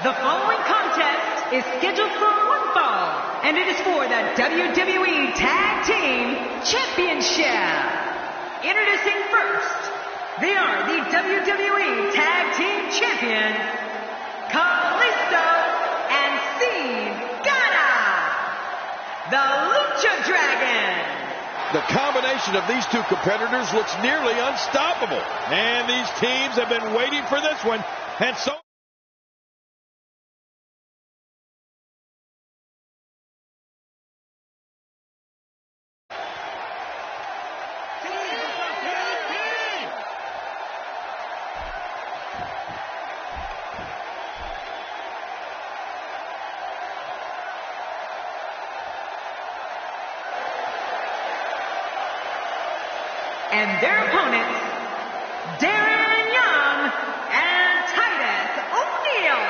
The following contest is scheduled for one fall, and it is for the WWE Tag Team Championship. Introducing first, they are the WWE Tag Team Champions, Kalisto and the Lucha Dragon. The combination of these two competitors looks nearly unstoppable. And these teams have been waiting for this one. And so... And their opponents, Darren Young and Titus O'Neil,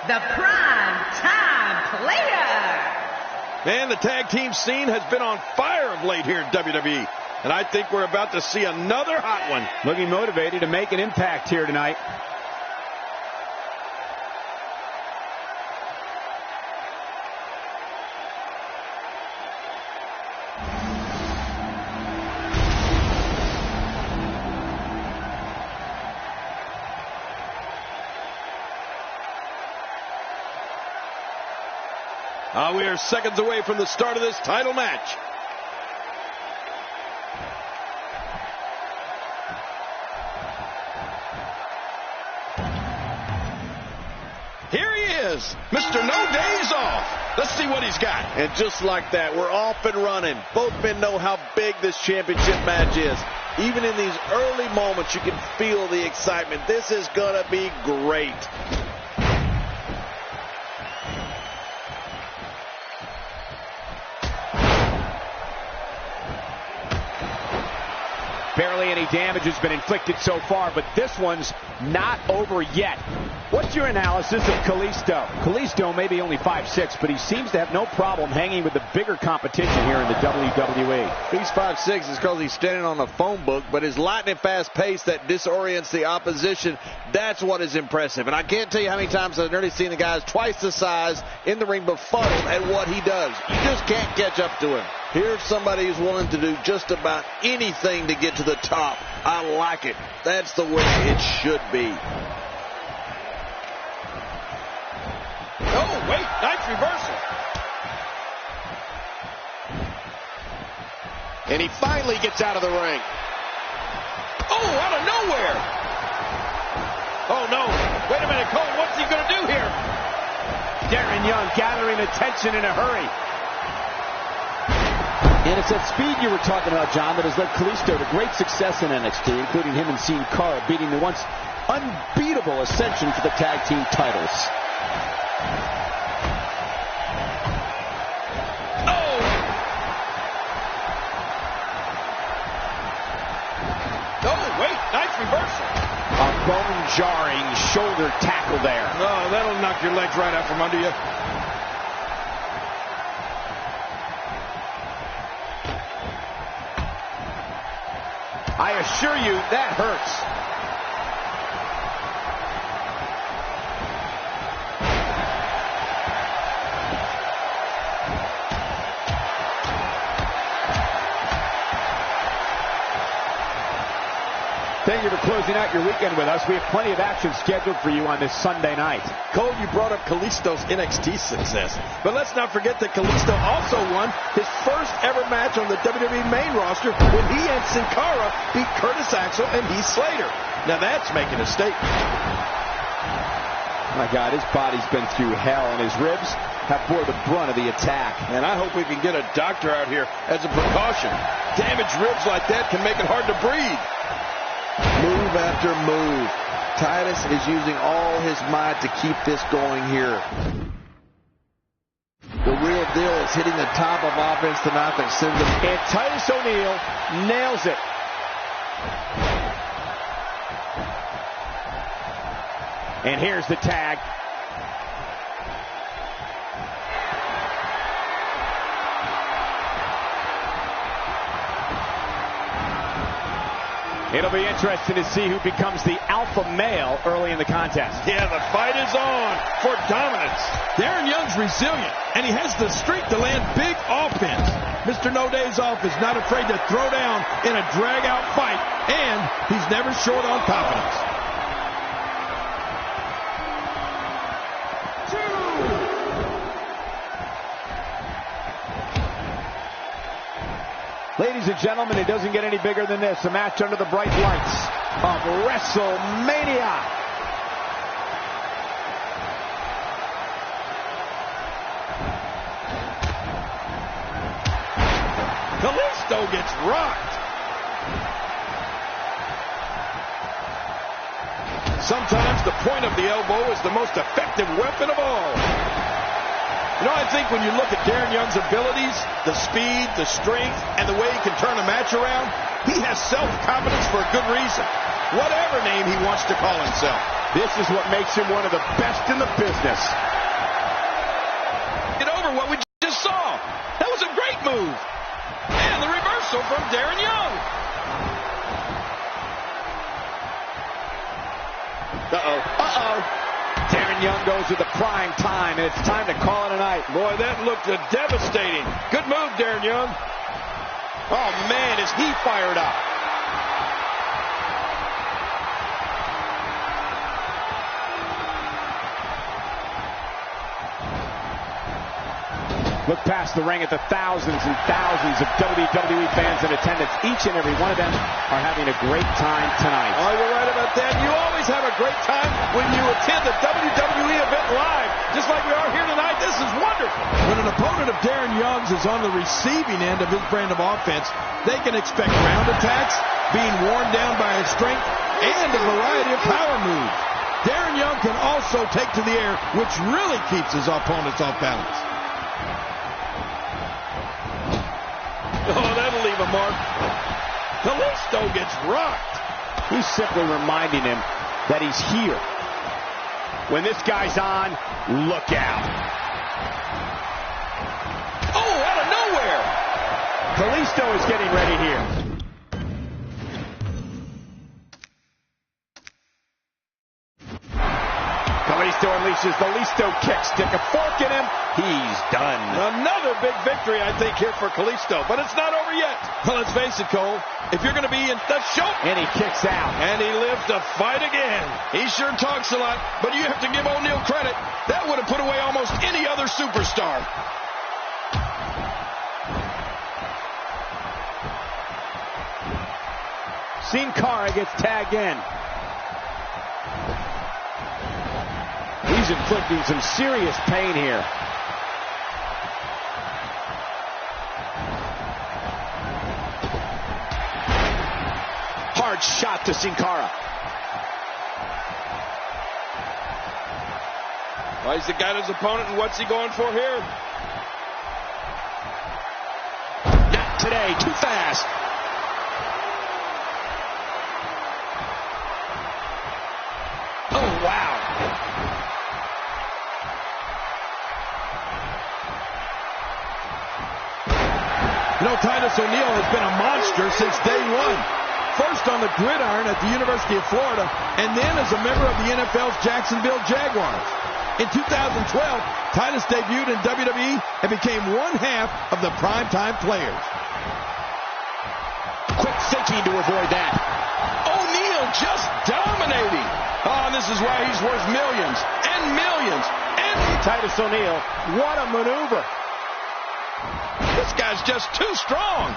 the prime time player. Man, the tag team scene has been on fire of late here in WWE. And I think we're about to see another hot one. Looking motivated to make an impact here tonight. We are seconds away from the start of this title match. Here he is, Mr. No Days Off. Let's see what he's got. And just like that, we're off and running. Both men know how big this championship match is. Even in these early moments, you can feel the excitement. This is going to be great. Barely any damage has been inflicted so far, but this one's not over yet. What's your analysis of Kalisto? Kalisto may be only 5'6", but he seems to have no problem hanging with the bigger competition here in the WWE. He's 5'6" is because he's standing on a phone book, but his lightning fast pace that disorients the opposition, that's what is impressive. And I can't tell you how many times I've nearly seen the guys twice the size in the ring befuddled at what he does. You just can't catch up to him. Here's somebody who's willing to do just about anything to get to the top. I like it. That's the way it should be. Oh, wait, nice reversal. And he finally gets out of the ring. Oh, out of nowhere. Oh, no. Wait a minute, Cole, what's he going to do here? Darren Young gathering attention in a hurry. And it's that speed you were talking about, John, that has led Kalisto to great success in NXT, including him and Sin Cara beating the once unbeatable Ascension for the tag team titles. Oh! Oh, wait, nice reversal. A bone-jarring shoulder tackle there. Oh, that'll knock your legs right out from under you. I assure you, that hurts. Thank you for closing out your weekend with us. We have plenty of action scheduled for you on this Sunday night. Cole, you brought up Kalisto's NXT success. But let's not forget that Kalisto also won his first ever match on the WWE main roster when he and Sin Cara beat Curtis Axel and Heath Slater. Now that's making a statement. My God, his body's been through hell, and his ribs have bore the brunt of the attack. And I hope we can get a doctor out here as a precaution. Damaged ribs like that can make it hard to breathe. Move after move. Titus is using all his might to keep this going here. The real deal is hitting the top of offense tonight that sends him. And Titus O'Neil nails it. And here's the tag. It'll be interesting to see who becomes the alpha male early in the contest. Yeah, the fight is on for dominance. Darren Young's resilient, and he has the strength to land big offense. Mr. No Days Off is not afraid to throw down in a drag-out fight, and he's never short on confidence. Ladies and gentlemen, it doesn't get any bigger than this. A match under the bright lights of WrestleMania. Kalisto gets rocked. Sometimes the point of the elbow is the most effective weapon of all. You know, I think when you look at Darren Young's abilities, the speed, the strength, and the way he can turn a match around, he has self-confidence for a good reason. Whatever name he wants to call himself. This is what makes him one of the best in the business. Get over what we just saw. That was a great move. And the reversal from Darren Young. Darren Young goes with the prime time, and it's time to call it a night. Boy, that looked devastating. Good move, Darren Young. Oh, man, is he fired up. Look past the ring at the thousands and thousands of WWE fans in attendance. Each and every one of them are having a great time tonight. Oh, you're right about that. You always have a great time when you attend the WWE event live, just like we are here tonight. This is wonderful. When an opponent of Darren Young's is on the receiving end of his brand of offense, they can expect ground attacks, being worn down by his strength, and a variety of power moves. Darren Young can also take to the air, which really keeps his opponents off balance. Oh, that'll leave a mark. Kalisto gets rocked. He's simply reminding him that he's here. When this guy's on, look out. Oh, out of nowhere. Kalisto is getting ready here. Kalisto unleashes the Listo kick. Stick a fork in him. He's done. Another big victory, I think, here for Kalisto. But it's not over yet. Well, let's face it, Cole. If you're going to be in the show. And he kicks out. And he lives to fight again. He sure talks a lot. But you have to give O'Neal credit. That would have put away almost any other superstar. Sin Cara gets tagged in. He's inflicting some serious pain here. Hard shot to Sin Cara. Well, he's got his opponent, and what's he going for here? Not today, too fast. Oh, wow. You know, Titus O'Neil has been a monster since day one. First on the gridiron at the University of Florida, and then as a member of the NFL's Jacksonville Jaguars. In 2012, Titus debuted in WWE and became one half of the primetime players. Quick thinking to avoid that. O'Neil just dominating. Oh, and this is why he's worth millions and millions. And Titus O'Neil, what a maneuver. This guy's just too strong.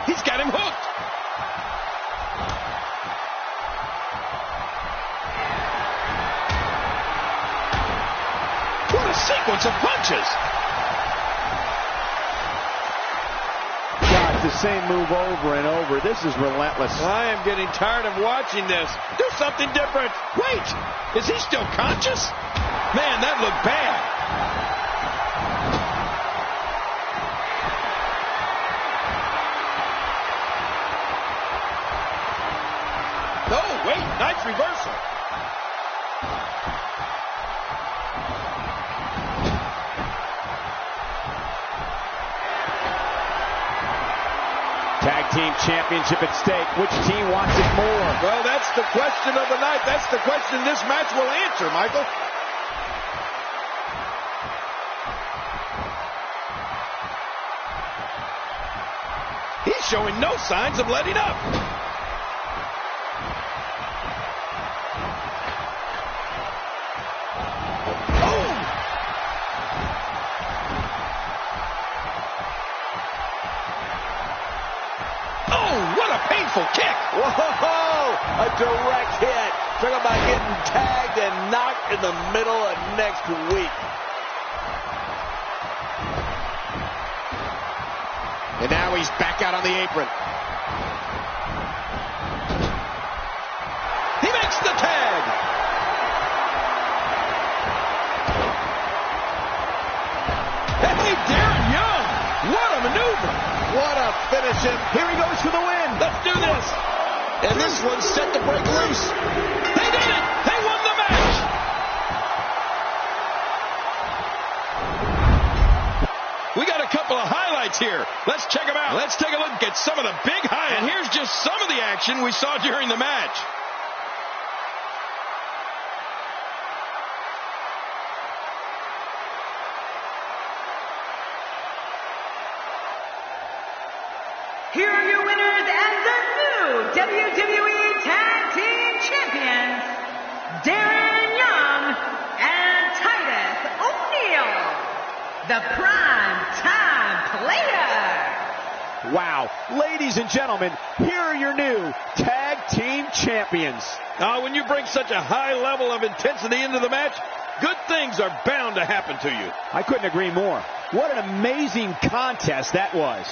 He's got him hooked. What a sequence of punches. God, the same move over and over. This is relentless. I am getting tired of watching this. Do something different. Wait, is he still conscious? Man, that looked bad. Oh, wait, nice reversal. team championship at stake. Which team wants it more? Well, that's the question of the night. That's the question this match will answer, Michael. He's showing no signs of letting up. Painful kick. Whoa! A direct hit. Talk about getting tagged and knocked in the middle of next week. And now he's back out on the apron. He makes the tag. Hey, Darren Young. What a maneuver. What a finish him. Here he goes for the win. Let's do this. And this one's set to break loose. They did it. They won the match. We got a couple of highlights here. Let's check them out. Let's take a look at some of the big highlights. And here's just some of the action we saw during the match. Here are your winners and the new WWE Tag Team Champions, Darren Young and Titus O'Neil, the Prime Time Player. Wow. Ladies and gentlemen, here are your new Tag Team Champions. When you bring such a high level of intensity into the match, good things are bound to happen to you. I couldn't agree more. What an amazing contest that was.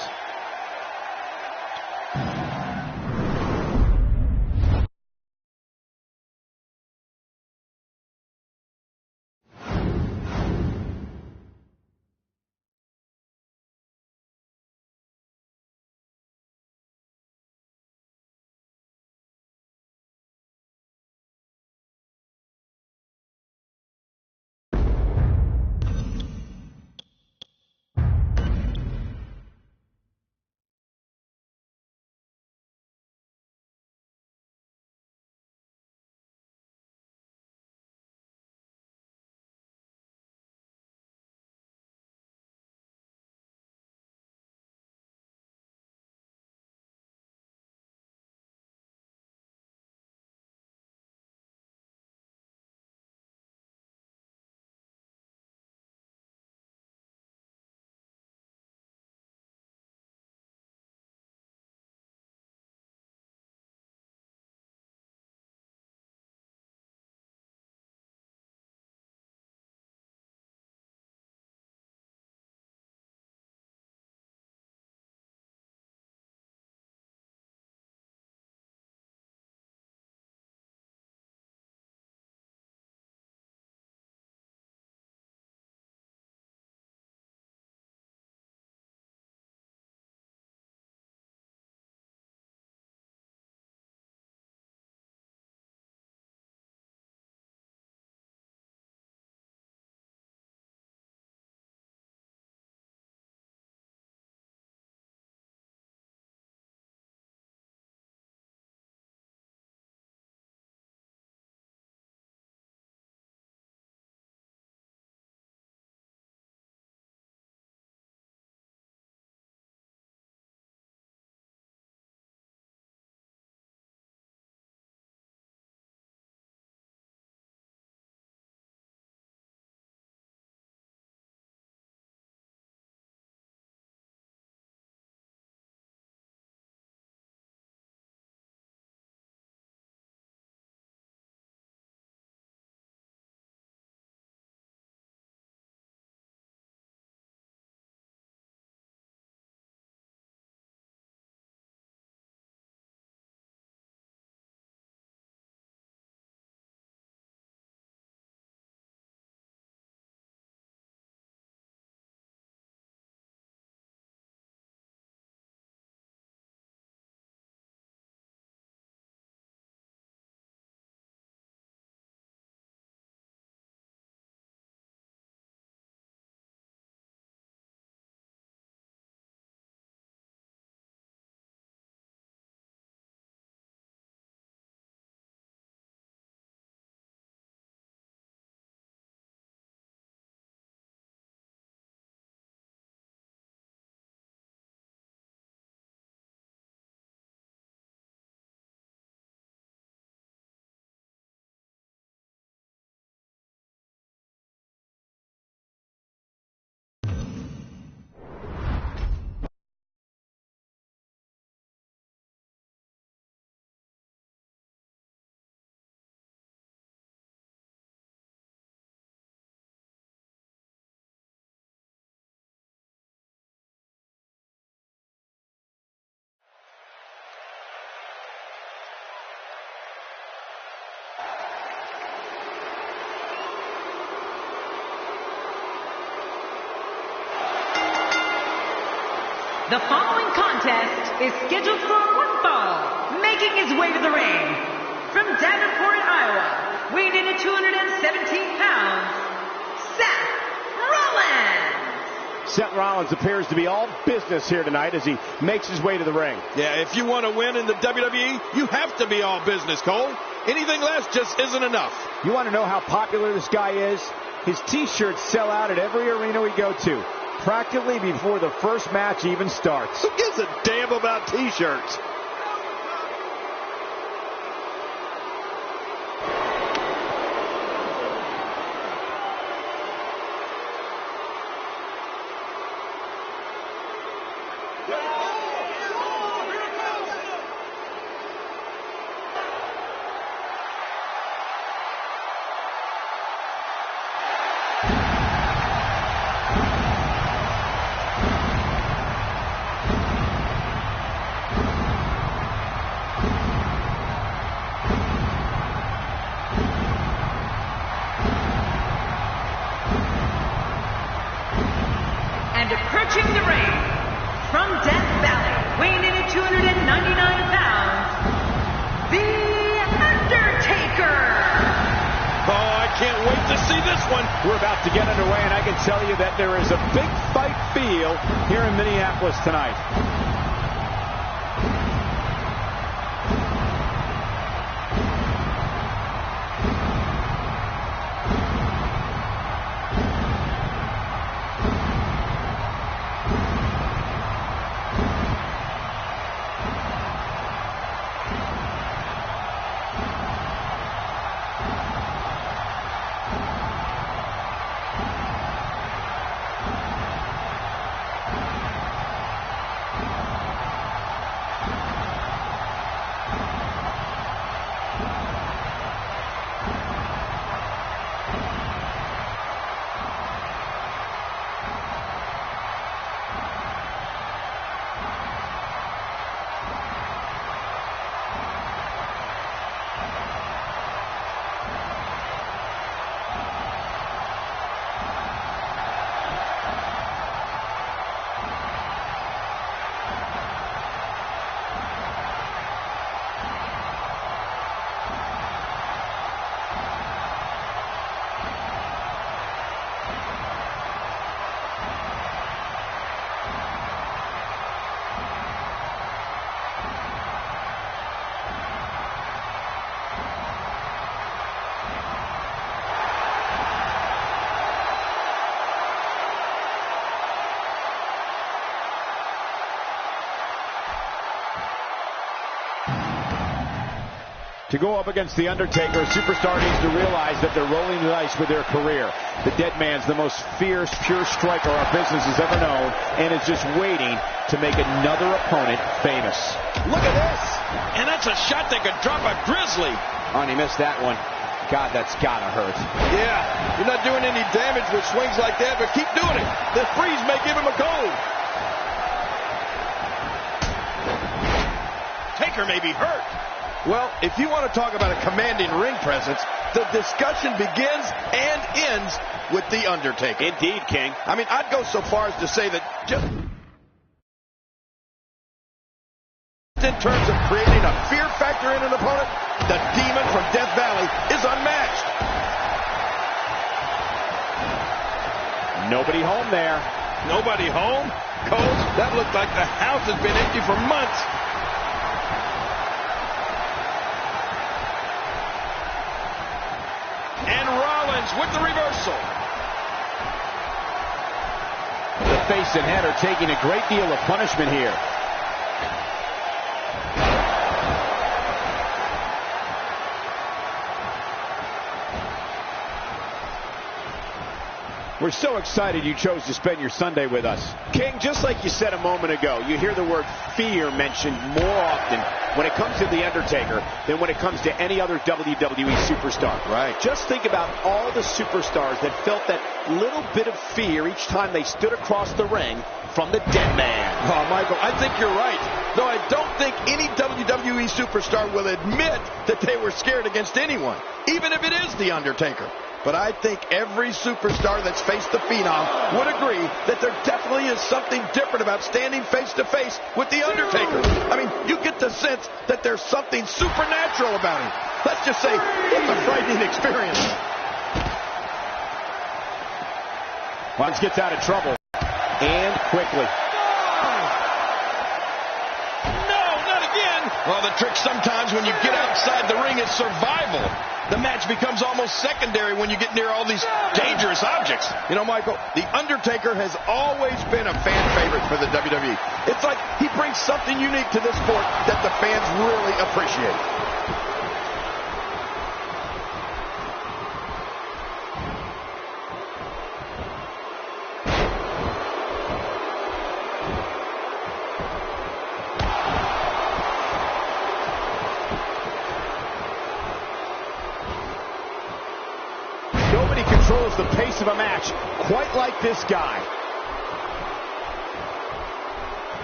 The following contest is scheduled for one fall. Making his way to the ring from Davenport, Iowa, weighing in at 217 pounds, Seth Rollins. Seth Rollins appears to be all business here tonight as he makes his way to the ring. Yeah, if you want to win in the WWE, you have to be all business, Cole. Anything less just isn't enough. You want to know how popular this guy is? His T-shirts sell out at every arena we go to, practically before the first match even starts. Who gives a damn about T-shirts? Approaching the ring from Death Valley, weighing in at 299 pounds, The Undertaker. Oh, I can't wait to see this one. We're about to get underway, and I can tell you that there is a big fight feel here in Minneapolis tonight. To go up against The Undertaker, a superstar needs to realize that they're rolling the dice with their career. The dead man's the most fierce, pure striker our business has ever known, and is just waiting to make another opponent famous. Look at this. And that's a shot that could drop a grizzly. Oh, and he missed that one. God, that's gotta hurt. Yeah, you're not doing any damage with swings like that, but keep doing it. The freeze may give him a cold. Taker may be hurt. Well, if you want to talk about a commanding ring presence, the discussion begins and ends with The Undertaker. Indeed, King. I mean, I'd go so far as to say that just in terms of creating a fear factor in an opponent, the Demon from Death Valley is unmatched. Nobody home there. Nobody home? Coach, that looked like the house has been empty for months. And Rollins with the reversal. The face and head are taking a great deal of punishment here. We're so excited you chose to spend your Sunday with us. King, just like you said a moment ago, you hear the word fear mentioned more often when it comes to The Undertaker than when it comes to any other WWE superstar. Right. Just think about all the superstars that felt that little bit of fear each time they stood across the ring from the dead man. Oh, Michael, I think you're right. Though I don't think any WWE superstar will admit that they were scared against anyone, even if it is The Undertaker. But I think every superstar that's faced the Phenom would agree that there definitely is something different about standing face-to-face with The Undertaker. I mean, you get the sense that there's something supernatural about him. Let's just say it's a frightening experience. Rollins gets out of trouble. And quickly. No, not again. Well, the trick sometimes when you get outside the ring is survival. The match becomes almost secondary when you get near all these dangerous objects. You know, Michael, The Undertaker has always been a fan favorite for the WWE. It's like he brings something unique to this sport that the fans really appreciate. Nobody controls the pace of a match quite like this guy.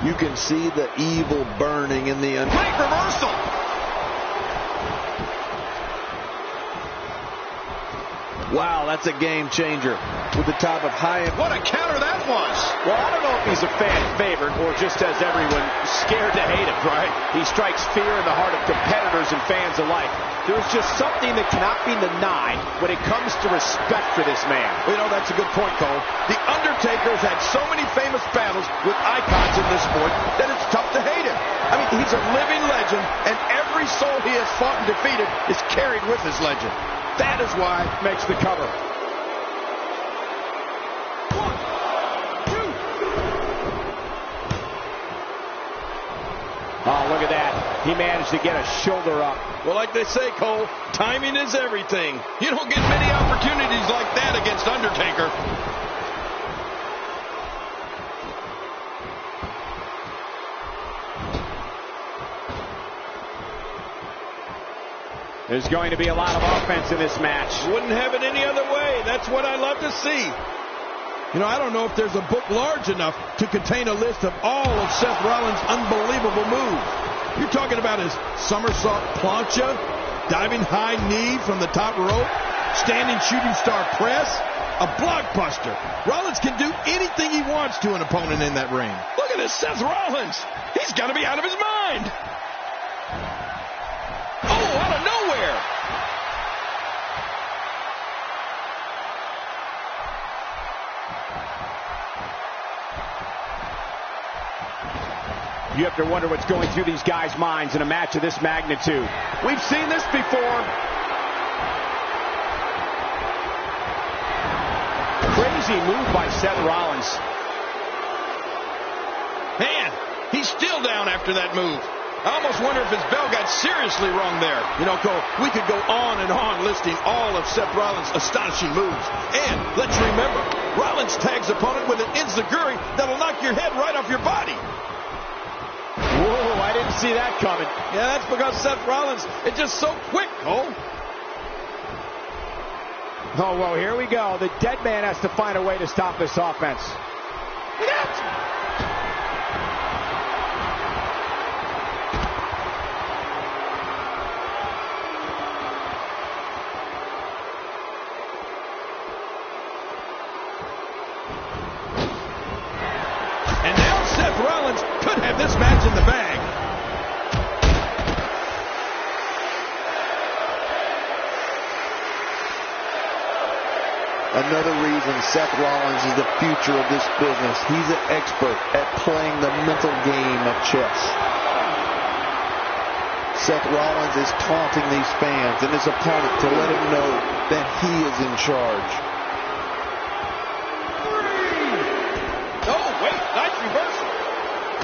You can see the evil burning in the Great reversal. Wow, that's a game changer with the type of high. What a counter that was. Well, I don't know if he's a fan favorite or just has everyone scared to hate him, right? He strikes fear in the heart of competitors and fans alike. There's just something that cannot be denied when it comes to respect for this man. Well, you know, that's a good point, Cole. The Undertaker's had so many famous battles with icons in this sport that it's tough to hate him. I mean, he's a living legend, and every soul he has fought and defeated is carried with his legend. That is why Makes the cover. Oh, look at that. He managed to get a shoulder up. well, like they say, Cole, timing is everything. You don't get many opportunities like that against Undertaker. There's going to be a lot of offense in this match. Wouldn't have it any other way. That's what I love to see. You know, I don't know if there's a book large enough to contain a list of all of Seth Rollins' unbelievable moves. You're talking about his somersault plancha, diving high knee from the top rope, standing shooting star press, a blockbuster. Rollins can do anything he wants to an opponent in that ring. Look at this Seth Rollins. He's got to be out of his mind. Oh, out of nowhere. You have to wonder what's going through these guys' minds in a match of this magnitude. We've seen this before. Crazy move by Seth Rollins. Man, he's still down after that move. I almost wonder if his bell got seriously wrong there. You know, Cole, we could go on and on listing all of Seth Rollins' astonishing moves. And let's remember, Rollins tags opponent with an enziguri that'll knock your head right off your body. Whoa, I didn't see that coming. Yeah, that's because Seth Rollins is just so quick, Cole. Oh, well, here we go. The dead man has to find a way to stop this offense. And now Seth Rollins could have this match in the bag. Another reason Seth Rollins is the future of this business. He's an expert at playing the mental game of chess. Seth Rollins is taunting these fans and his opponent to let him know that he is in charge. Oh, wait, nice reversal.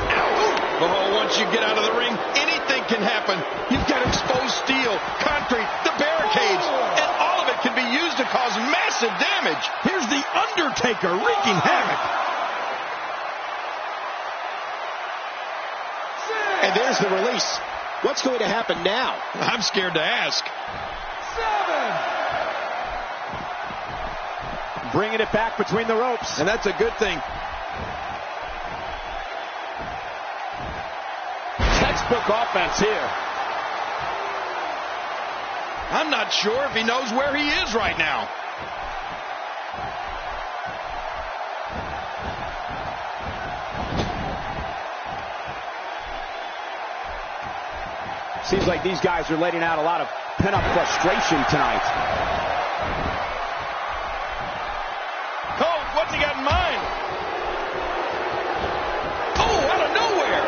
Ow. Oh, once you get out of the ring, anything can happen. You've got exposed steel, concrete, the barricades, and all of it can be used to cause massive damage. Here's the Undertaker wreaking havoc. There's the release. What's going to happen now? I'm scared to ask. 7. Bringing it back between the ropes. And that's a good thing. Textbook offense here. I'm not sure if he knows where he is right now. Seems like these guys are letting out a lot of pent-up frustration tonight. Oh, what's he got in mind? Oh, out of nowhere.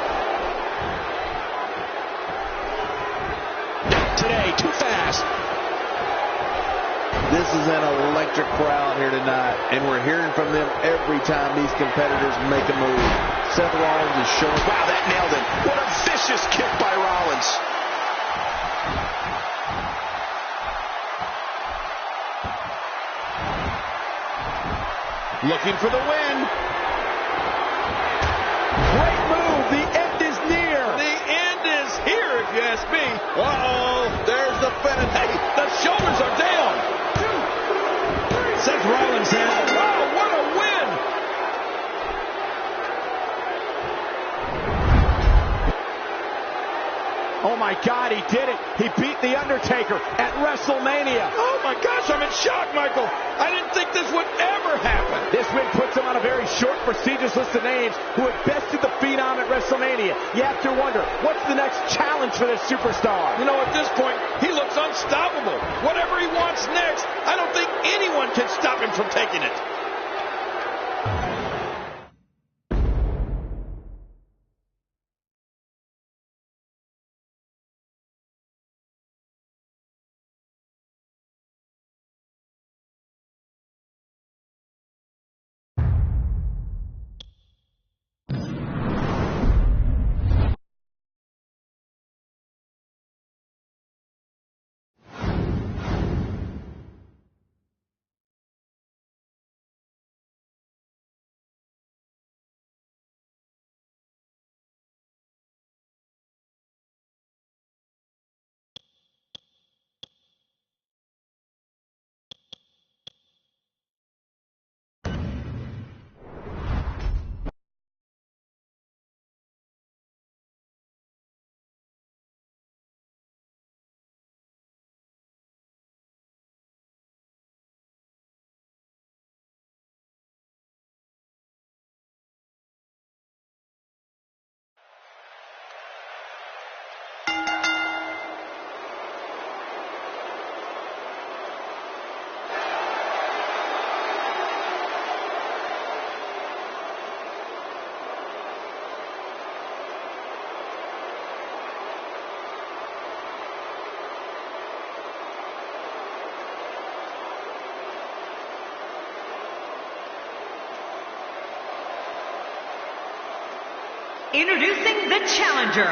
Today, too fast. This is an electric crowd here tonight, and we're hearing from them every time these competitors make a move. Seth Rollins is showing. Wow, that nailed it. What a vicious kick by Rollins. Looking for the win. Great move. The end is near. The end is here, if you ask me. Uh-oh, there's the finish. Hey, the shoulders are down. 2, 3. Seth Rollins has. Oh, wow, what a win. Oh my God, he did it. He beat The Undertaker at WrestleMania. Oh my gosh, I'm in shock, Michael. I didn't think this would ever happen. This win puts him on a very short, prestigious list of names who have bested the Phenom at WrestleMania. You have to wonder, what's the next challenge for this superstar? You know, at this point, he looks unstoppable. Whatever he wants next, I don't think anyone can stop him from taking it. Introducing the challenger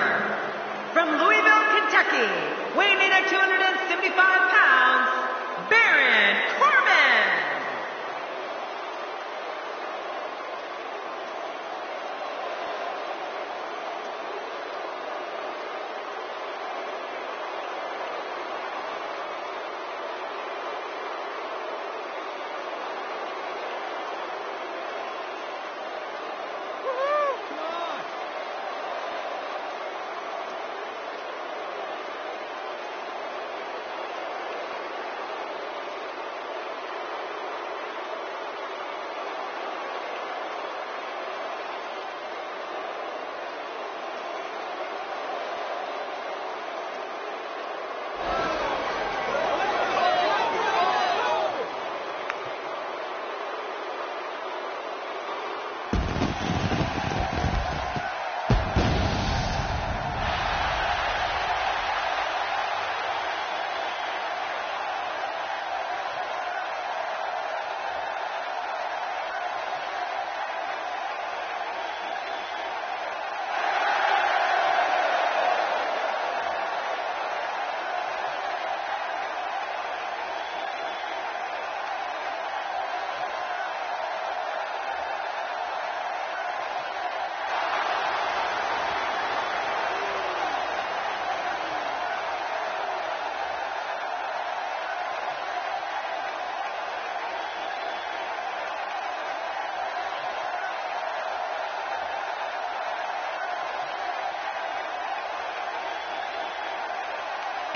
from Louisville, Kentucky, weighing in at 275 pounds, Baron Corbin.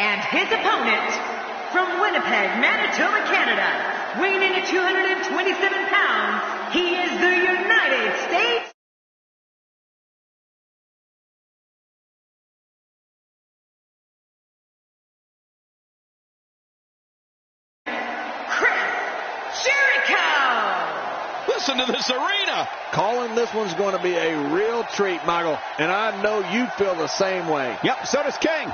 And his opponent, from Winnipeg, Manitoba, Canada, weighing in at 227 pounds, he is the United States Listen to this arena. Calling this one's going to be a real treat, Michael, and I know you feel the same way. Yep, so does King.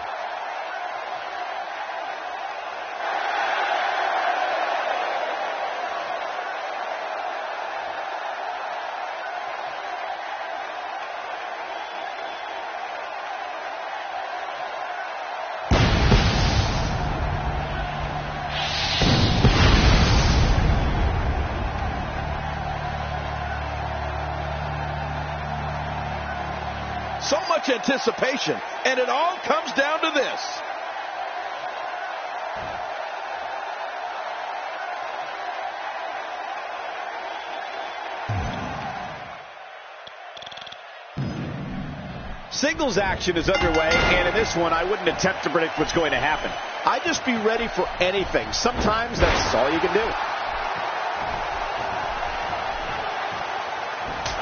So much anticipation, and it all comes down to this. Singles action is underway, and in this one, I wouldn't attempt to predict what's going to happen. I'd just be ready for anything. Sometimes that's all you can do.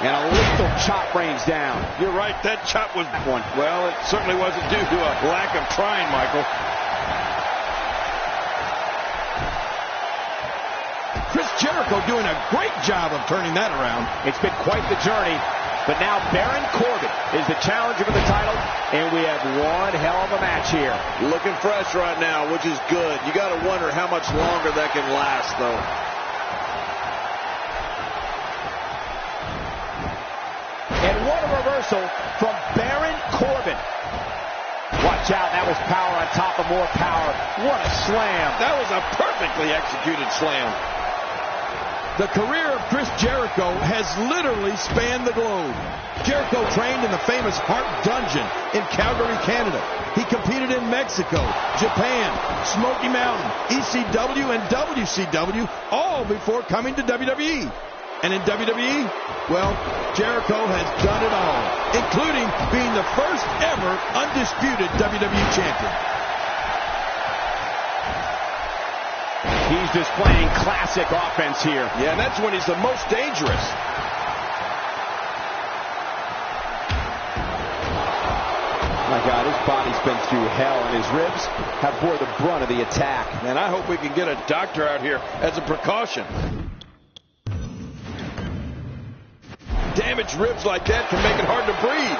And a lethal chop rains down. You're right, that chop was one. Well, it certainly wasn't due to a lack of trying, Michael. Chris Jericho doing a great job of turning that around. It's been quite the journey, but now Baron Corbin is the challenger for the title, and we have one hell of a match here. Looking fresh right now, which is good. You got to wonder how much longer that can last, though. And what a reversal from Baron Corbin. Watch out, that was power on top of more power. What a slam. That was a perfectly executed slam. The career of Chris Jericho has literally spanned the globe. Jericho trained in the famous Hart Dungeon in Calgary, Canada. He competed in Mexico, Japan, Smoky Mountain, ECW, and WCW, all before coming to WWE. And in WWE, well, Jericho has done it all, including being the first ever undisputed WWE champion. He's displaying classic offense here. Yeah, and that's when he's the most dangerous. My God, his body's been through hell, and his ribs have bore the brunt of the attack. And I hope we can get a doctor out here as a precaution. Damaged ribs like that can make it hard to breathe.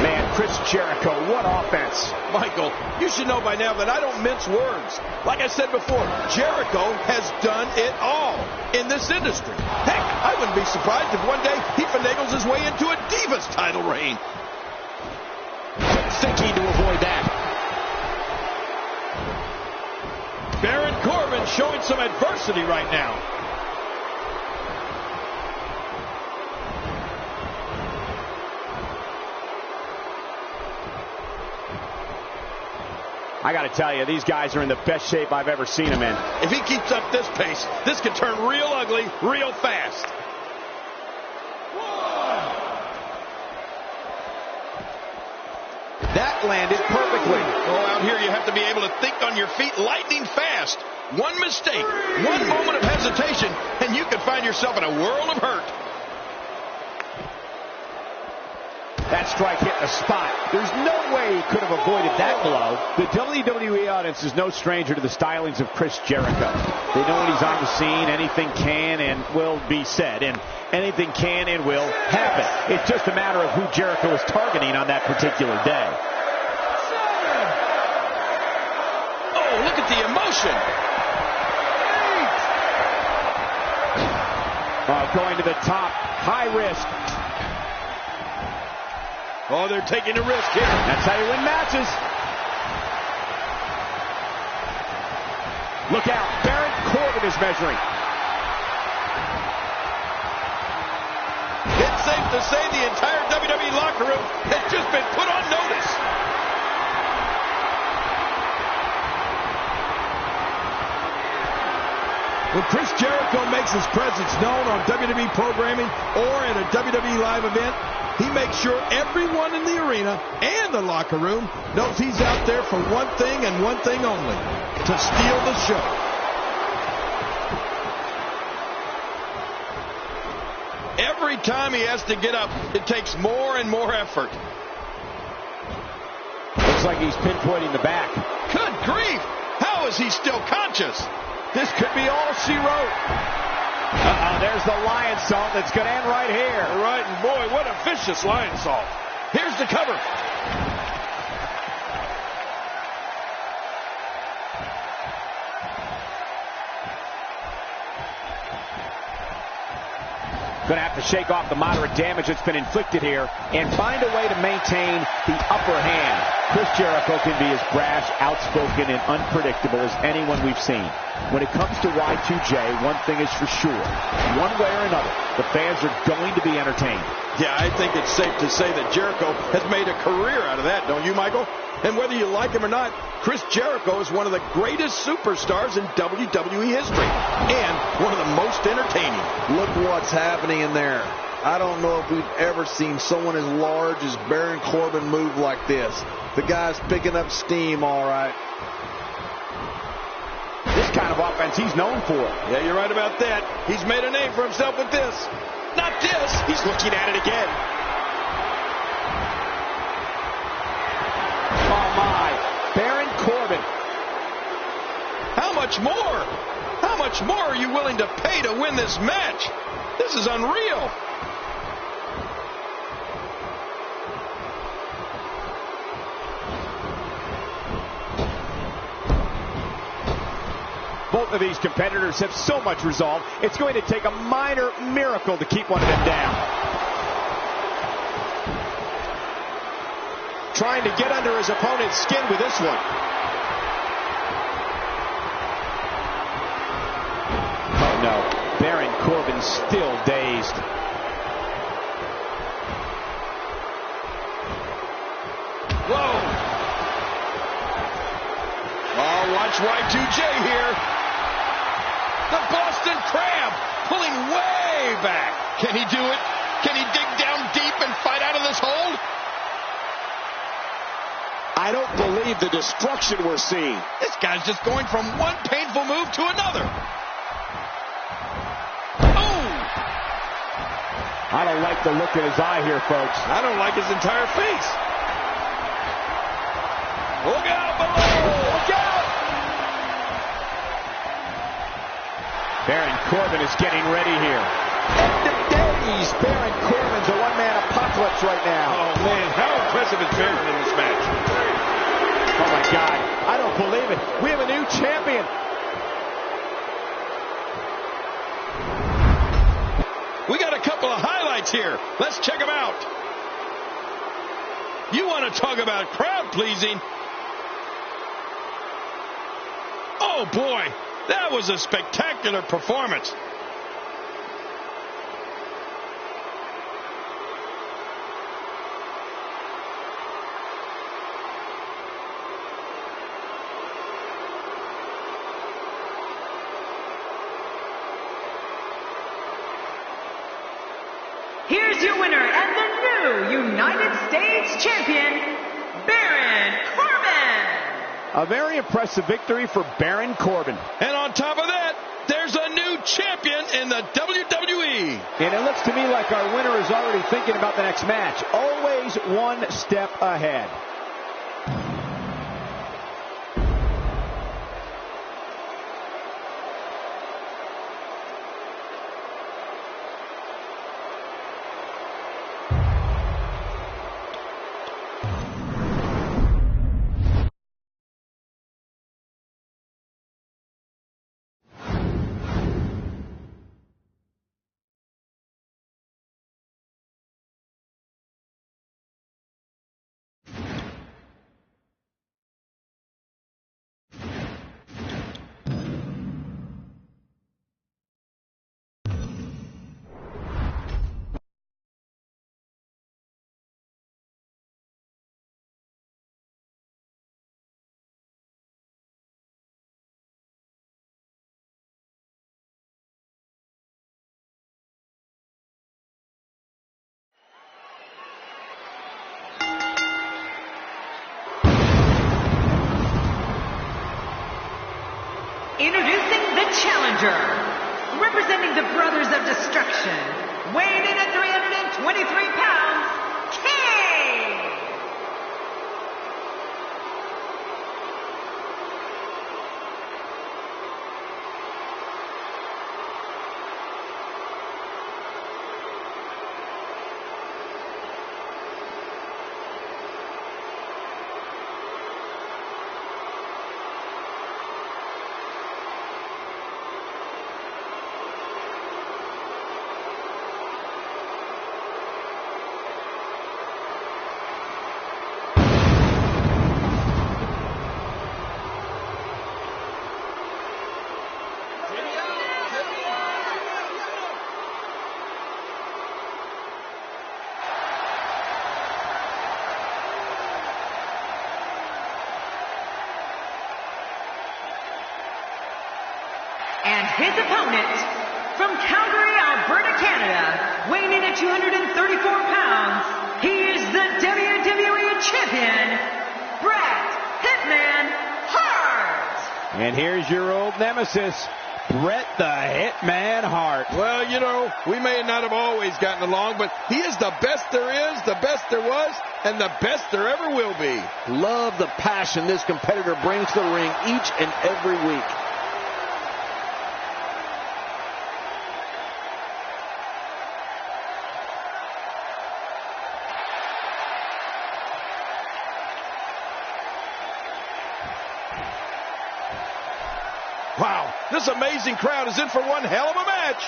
Man, Chris Jericho, what offense. Michael, you should know by now that I don't mince words. Like I said before, Jericho has done it all in this industry. Heck, I wouldn't be surprised if one day he finagles his way into a Divas title reign. Quick thinking to avoid that. Baron Corbin showing some adversity right now. I got to tell you, these guys are in the best shape I've ever seen them in. If he keeps up this pace, this could turn real ugly real fast. That landed perfectly. Oh, out here you have to be able to think on your feet lightning fast. One mistake, one moment of hesitation, and you could find yourself in a world of hurt. That strike hit the spot. There's no way he could have avoided that blow. The WWE audience is no stranger to the stylings of Chris Jericho. They know when he's on the scene, anything can and will be said, and anything can and will happen. It's just a matter of who Jericho is targeting on that particular day. Oh, look at the emotion. Going to the top, high risk. Oh, they're taking a risk here. That's how you win matches. Look out, Baron Corbin is measuring. It's safe to say the entire WWE locker room has just been put on notice. When Chris Jericho makes his presence known on WWE programming or at a WWE live event, He makes sure everyone in the arena and the locker room knows he's out there for one thing and one thing only, to steal the show. Every time he has to get up, it takes more and more effort. Looks like he's pinpointing the back. Good grief! How is he still conscious? This could be all she wrote. There's the lion salt that's going to end right here. Right, and boy, what a vicious lion salt. Here's the cover. Going to have to shake off the moderate damage that's been inflicted here and find a way to maintain the upper hand. Chris Jericho can be as brash, outspoken, and unpredictable as anyone we've seen. When it comes to Y2J, one thing is for sure. One way or another, the fans are going to be entertained. Yeah, I think it's safe to say that Jericho has made a career out of that, don't you, Michael? And whether you like him or not, Chris Jericho is one of the greatest superstars in WWE history and one of the most entertaining. Look what's happening in there. I don't know if we've ever seen someone as large as Baron Corbin move like this. The guy's picking up steam, all right. This kind of offense he's known for. Yeah, you're right about that. He's made a name for himself with this. Not this. He's looking at it again. Oh, my. Baron Corbin. How much more? How much more are you willing to pay to win this match? This is unreal. Both of these competitors have so much resolve, it's going to take a minor miracle to keep one of them down. Trying to get under his opponent's skin with this one. Oh, no. Baron Corbin still dazed. Whoa. Oh, watch Y2J here. The Boston Crab pulling way back. Can he do it? Can he dig down deep and fight out of this hold? I don't believe the destruction we're seeing. This guy's just going from one painful move to another. Oh! I don't like the look in his eye here, folks. I don't like his entire face. Look out below! Look out! Baron Corbin is getting ready here. End of days. Baron Corbin's a one-man apocalypse right now. Oh, man, how impressive is Baron in this match? Oh, my God. I don't believe it. We have a new champion. We got a couple of highlights here. Let's check them out. You want to talk about crowd-pleasing? Oh, boy. That was a spectacular performance. Here's your winner and the new United States champion, Baron Corbin. A very impressive victory for Baron Corbin. And on top of that, there's a new champion in the WWE. And it looks to me like our winner is already thinking about the next match. Always one step ahead. Introducing the challenger, representing the Brothers of Destruction, weighing in at 323 pounds, Kane! And his opponent, from Calgary, Alberta, Canada, weighing in at 234 pounds, he is the WWE Champion, Bret Hitman Hart. And here's your old nemesis, Bret the Hitman Hart. Well, you know, we may not have always gotten along, but he is the best there is, the best there was, and the best there ever will be. Love the passion this competitor brings to the ring each and every week. Wow, this amazing crowd is in for one hell of a match.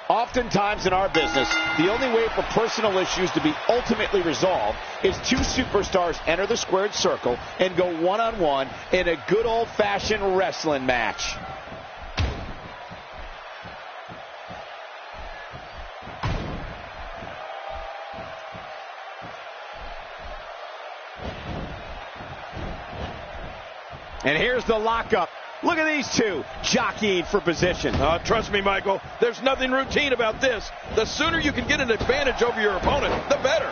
Oftentimes in our business, the only way for personal issues to be ultimately resolved is two superstars enter the squared circle and go one-on-one in a good old-fashioned wrestling match. And here's the lockup. Look at these two jockeying for position. Trust me, Michael, there's nothing routine about this. The sooner you can get an advantage over your opponent, the better.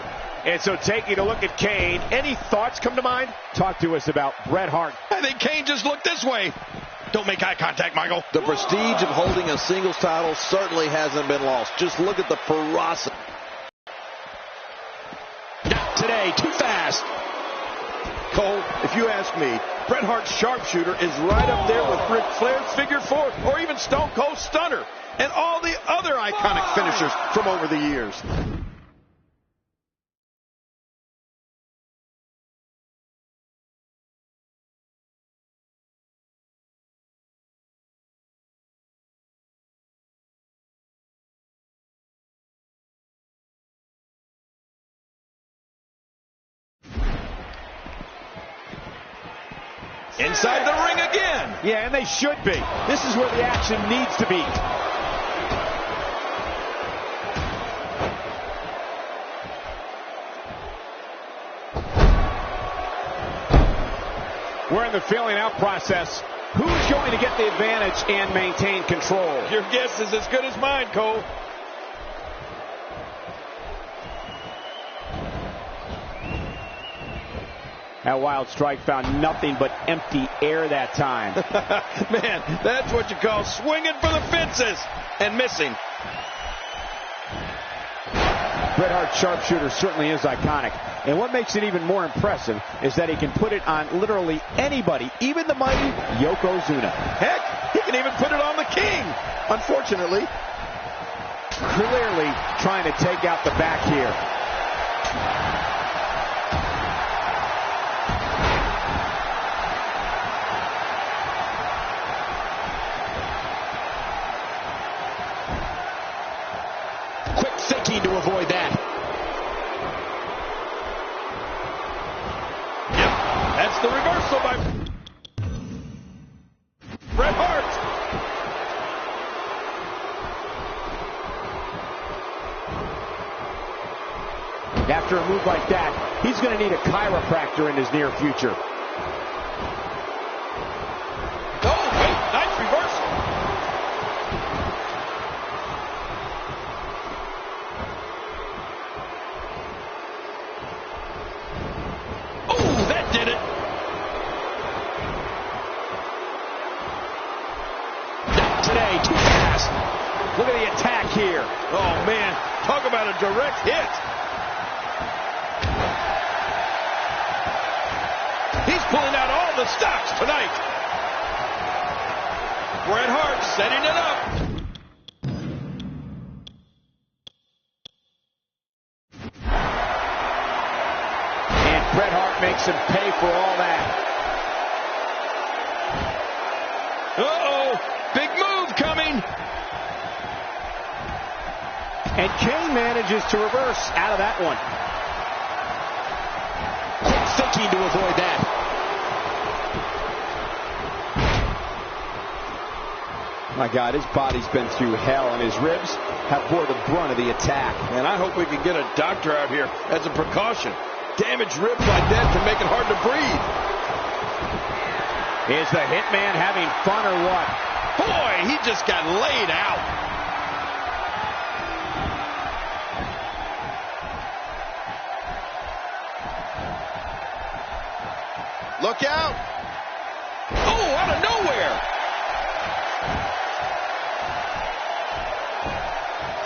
And so taking a look at Kane, any thoughts come to mind? Talk to us about Bret Hart. I think Kane just looked this way. Don't make eye contact, Michael. The prestige of holding a singles title certainly hasn't been lost. Just look at the ferocity. Not today, too fast. Cole, if you ask me, Bret Hart's sharpshooter is right up there with Ric Flair's figure four or even Stone Cold Stunner and all the other iconic finishers from over the years. Inside the ring again. Yeah, and they should be. This is where the action needs to be. We're in the filling out process. Who's going to get the advantage and maintain control? Your guess is as good as mine, Cole. That wild strike found nothing but empty air that time. Man, that's what you call swinging for the fences and missing. Bret Hart's sharpshooter certainly is iconic. And what makes it even more impressive is that he can put it on literally anybody, even the mighty Yokozuna. Heck, he can even put it on the King, unfortunately. Clearly trying to take out the back here. To avoid that. Yep, that's the reversal by Bret Hart. After a move like that, he's going to need a chiropractor in his near future. Oh, wait, nice reversal. Oh, that did it. Not today, too fast. Look at the attack here. Oh, man, talk about a direct hit. He's pulling out all the stops tonight. Bret Hart setting it up. And Bret Hart makes him pay for all that. Uh-oh, big move coming. And Kane manages to reverse out of that one. Quick thinking to avoid that. My God, his body's been through hell, and his ribs have bore the brunt of the attack. And I hope we can get a doctor out here as a precaution. Damaged ribs like that can make it hard to breathe. Is the Hitman having fun or what? Boy, he just got laid out. Look out. Oh, out of nowhere.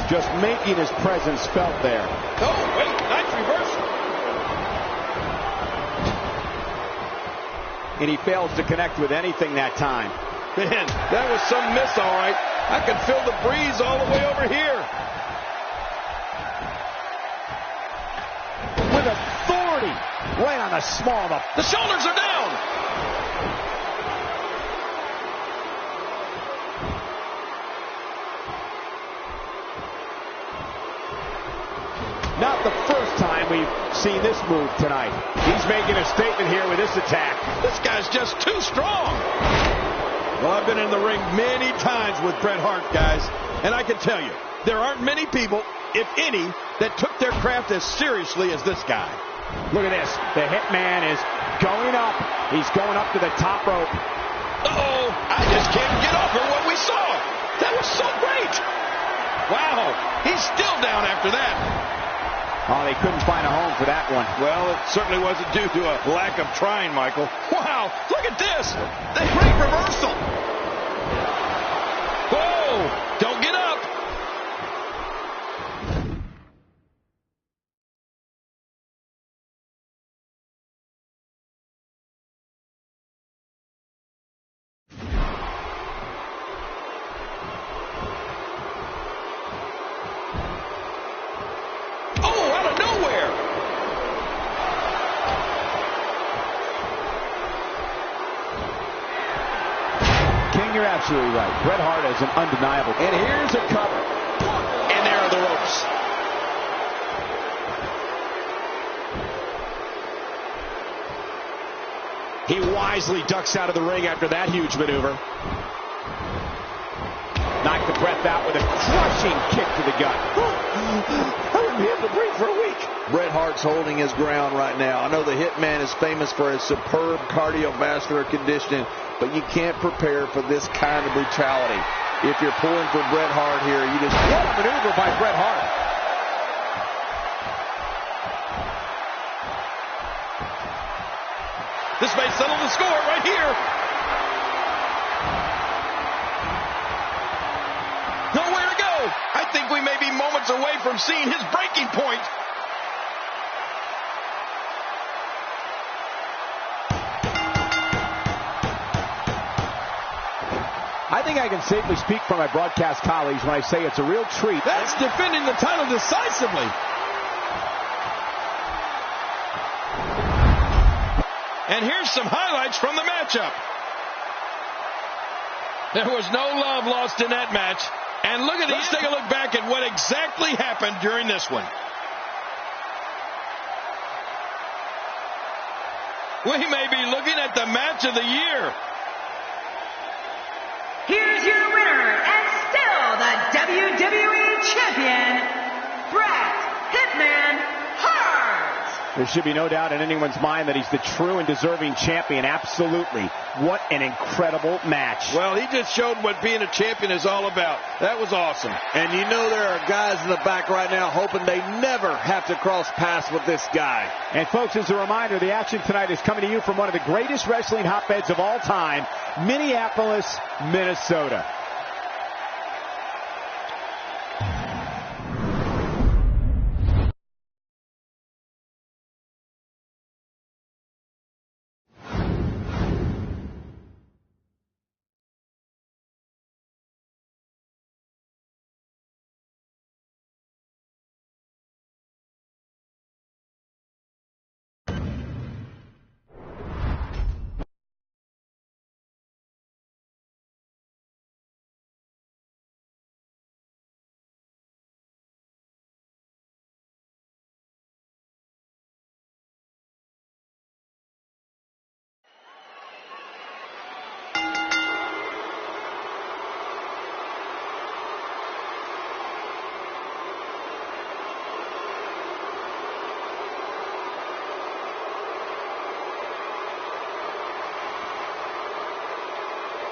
Just making his presence felt there. Oh, wait, nice reversal. And he fails to connect with anything that time. Man, that was some miss, all right. I can feel the breeze all the way over here. With authority, right on the small of the shoulders are down. Not the first time we've seen this move tonight. He's making a statement here with this attack. This guy's just too strong. Well, I've been in the ring many times with Bret Hart, guys, and I can tell you, there aren't many people, if any, that took their craft as seriously as this guy. Look at this. The Hitman is going up. He's going up to the top rope. Uh-oh, I just can't get over what we saw. That was so great. Wow, he's still down after that. Oh, they couldn't find a home for that one. Well, it certainly wasn't due to a lack of trying, Michael. Wow, look at this. The great reversal. Whoa, don't get up. You're absolutely right. Bret Hart is an undeniable. And here's a cover. And there are the ropes. He wisely ducks out of the ring after that huge maneuver. Knocked the breath out with a crushing kick to the gut. I wouldn't be able to breathe for a week. Bret Hart's holding his ground right now. I know the Hitman is famous for his superb cardiovascular conditioning, but you can't prepare for this kind of brutality. If you're pulling for Bret Hart here, you just... What a maneuver by Bret Hart. This may settle the score right here. Nowhere to go. I think we may be moments away from seeing his breaking point. I think I can safely speak for my broadcast colleagues when I say it's a real treat. That's defending the title decisively. And here's some highlights from the matchup. There was no love lost in that match. And look at Let's take a look back at what exactly happened during this one. We may be looking at the match of the year. Here's your winner and still the WWE Champion, Bret Hitman Hart. There should be no doubt in anyone's mind that he's the true and deserving champion. Absolutely. What an incredible match. Well, he just showed what being a champion is all about. That was awesome. And you know there are guys in the back right now hoping they never have to cross paths with this guy. And folks, as a reminder, the action tonight is coming to you from one of the greatest wrestling hotbeds of all time, Minneapolis, Minnesota.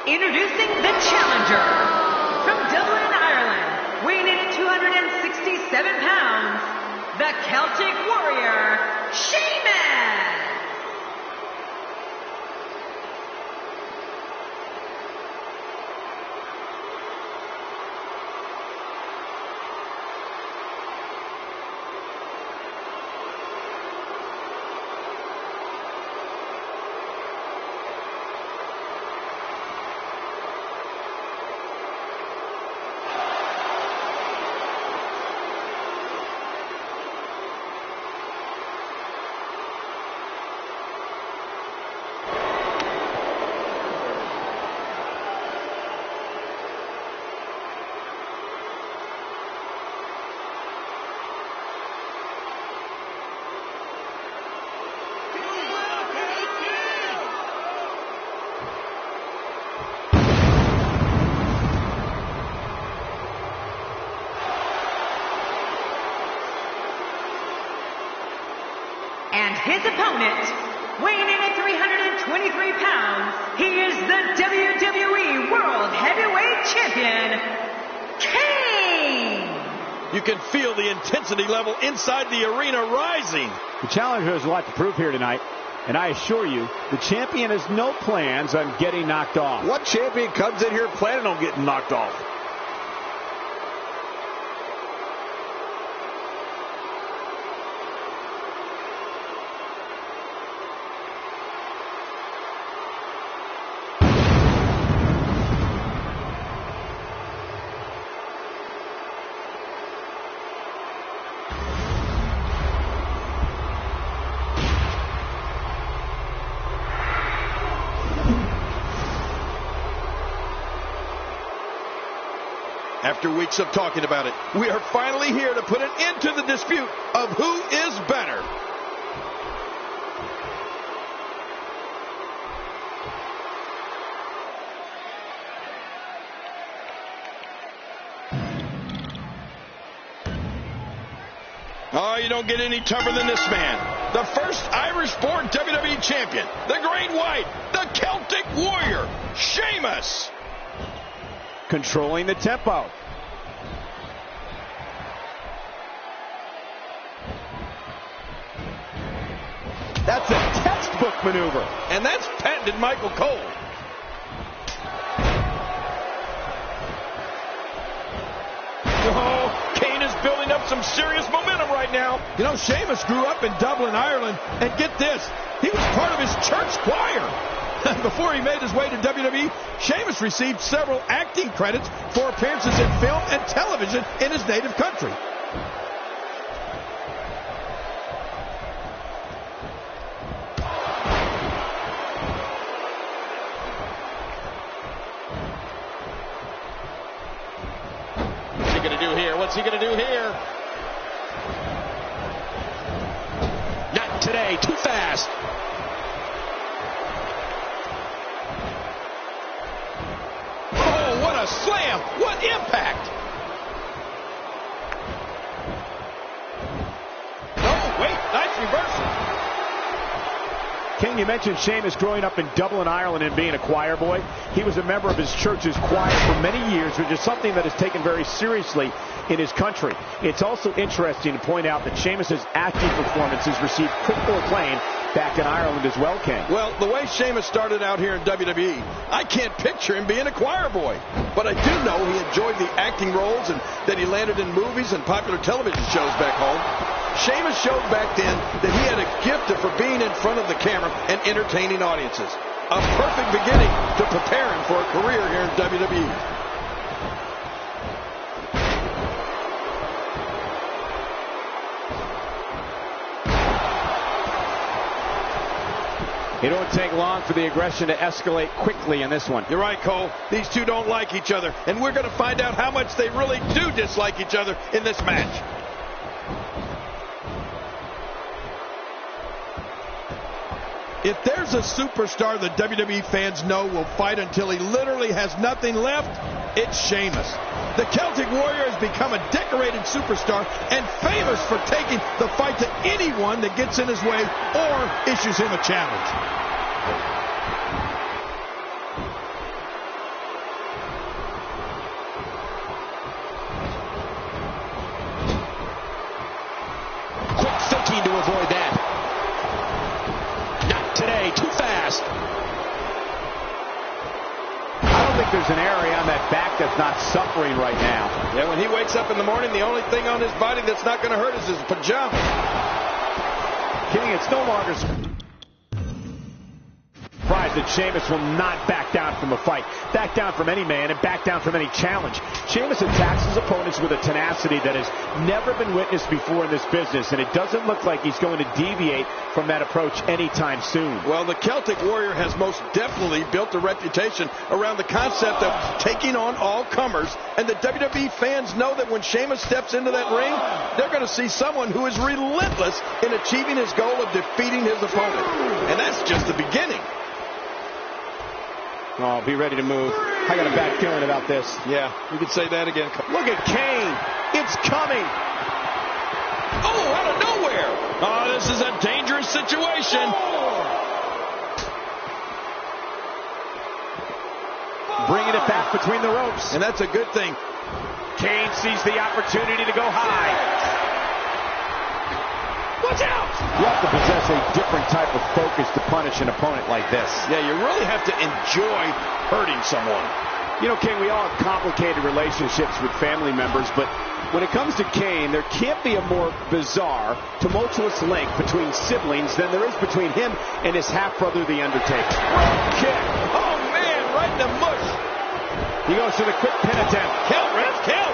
Introducing the challenger from Dublin, Ireland, weighing in at 267 pounds, the Celtic Warrior, Sheamus. And his opponent, weighing in at 323 pounds, he is the WWE World Heavyweight Champion, Kane! You can feel the intensity level inside the arena rising. The challenger has a lot to prove here tonight, and I assure you, the champion has no plans on getting knocked off. What champion comes in here planning on getting knocked off? After weeks of talking about it, we are finally here to put an end to the dispute of who is better. Oh, you don't get any tougher than this man. The first Irish-born WWE champion, the Great White, the Celtic Warrior, Sheamus. Controlling the tempo. That's a textbook maneuver. And that's patented Michael Cole. Oh, Kane is building up some serious momentum right now. You know, Sheamus grew up in Dublin, Ireland, and get this, he was part of his church choir. Before he made his way to WWE, Sheamus received several acting credits for appearances in film and television in his native country. What's he going to do here? What's he going to do here? Not today. Too fast. What a slam! What impact! Oh, wait, nice reversal. King, you mentioned Sheamus growing up in Dublin, Ireland and being a choir boy. He was a member of his church's choir for many years, which is something that is taken very seriously in his country. It's also interesting to point out that Sheamus's acting performances received critical acclaim back in Ireland as well, King. Well, the way Sheamus started out here in WWE, I can't picture him being a choir boy. But I do know he enjoyed the acting roles and that he landed in movies and popular television shows back home. Sheamus showed back then that he had a gift for being in front of the camera and entertaining audiences. A perfect beginning to prepare him for a career here in WWE. It don't take long for the aggression to escalate quickly in this one. You're right, Cole. These two don't like each other, and we're going to find out how much they really do dislike each other in this match. If there's a superstar the WWE fans know will fight until he literally has nothing left, it's Sheamus. The Celtic Warrior has become a decorated superstar and famous for taking the fight to anyone that gets in his way or issues him a challenge. Quick thinking to avoid that. Not today, too fast. I don't think there's an area on that back that's not suffering right now. Yeah, when he wakes up in the morning, the only thing on his body that's not going to hurt is his pajamas. King, it's no longer surprised that Sheamus will not back down from a fight, back down from any man, and back down from any challenge. Sheamus attacks his opponents with a tenacity that has never been witnessed before in this business, and it doesn't look like he's going to deviate from that approach anytime soon. Well, the Celtic Warrior has most definitely built a reputation around the concept of taking on all comers, and the WWE fans know that when Sheamus steps into that ring, they're going to see someone who is relentless in achieving his goal of defeating his opponent. And that's just the beginning. Oh, be ready to move. I got a bad feeling about this. Yeah, you could say that again. Look at Kane. It's coming. Oh, out of nowhere. Oh, this is a dangerous situation. Bringing it back between the ropes. And that's a good thing. Kane sees the opportunity to go high. Watch out! You have to possess a different type of focus to punish an opponent like this. Yeah, you really have to enjoy hurting someone. You know, King, we all have complicated relationships with family members, but when it comes to Kane, there can't be a more bizarre, tumultuous link between siblings than there is between him and his half-brother, The Undertaker. Kick. Oh, man, right in the mush. He goes to the quick pin attempt. Count, ref, count.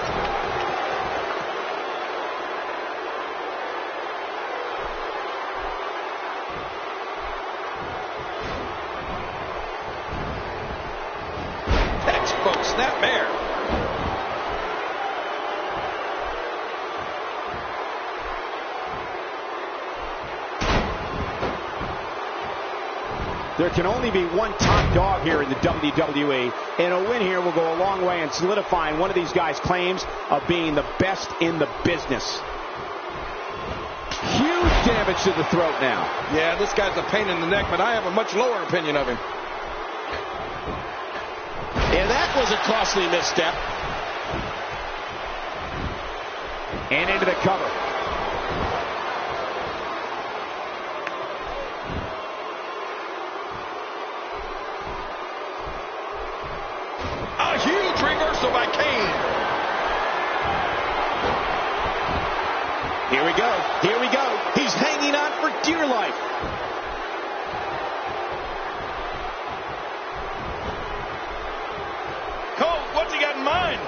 Snapmare. There can only be one top dog here in the WWE, and a win here will go a long way in solidifying one of these guys' claims of being the best in the business. Huge damage to the throat now. Yeah, this guy's a pain in the neck, but I have a much lower opinion of him. And that was a costly misstep. And into the cover. A huge reversal by Kane. Here we go. Here we go. He's hanging on for dear life. What's he got in mind?